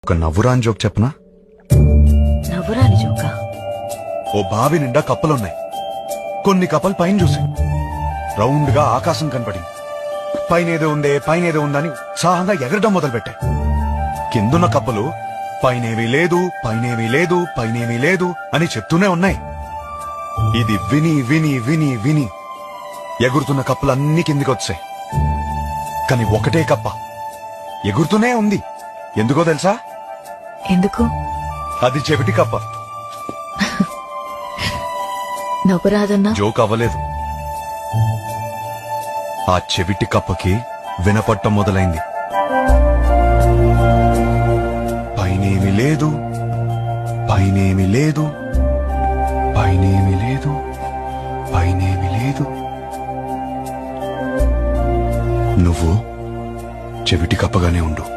ఒక నవ్వురాని జోక్ చెప్పనా? నవ్వురాని జోకా? ఓ బావి నిండా కప్పలున్నాయి. కొన్ని కప్పలు పైన చూసి రౌండ్ గా ఆకాశం కనపడింది. పైనేదో ఉందని ఉత్సాహంగా ఎగరడం మొదలుపెట్టాయి. కిందున్న కప్పలు పైనేమీ లేదు పైనేమీ లేదు పైనేమీ లేదు అని చెప్తూనే ఉన్నాయి. ఇది విని విని విని విని ఎగురుతున్న కప్పలన్నీ కిందికొచ్చాయి. కాని ఒకటే కప్ప ఎగురుతూనే ఉంది. ఎందుకో తెలుసా? ఎందుకు? అది చెవిటి కప్ప. నవ్వురాదన్నా? జోక్ అవ్వలేదు. ఆ చెవిటి కప్పకి వినపట్టం మొదలైంది. పైనేమి లేదు పైనేమి లేదు పైనేమి లేదు పైనేమి లేదు. నువ్వు చెవిటి కప్పగానే ఉండు.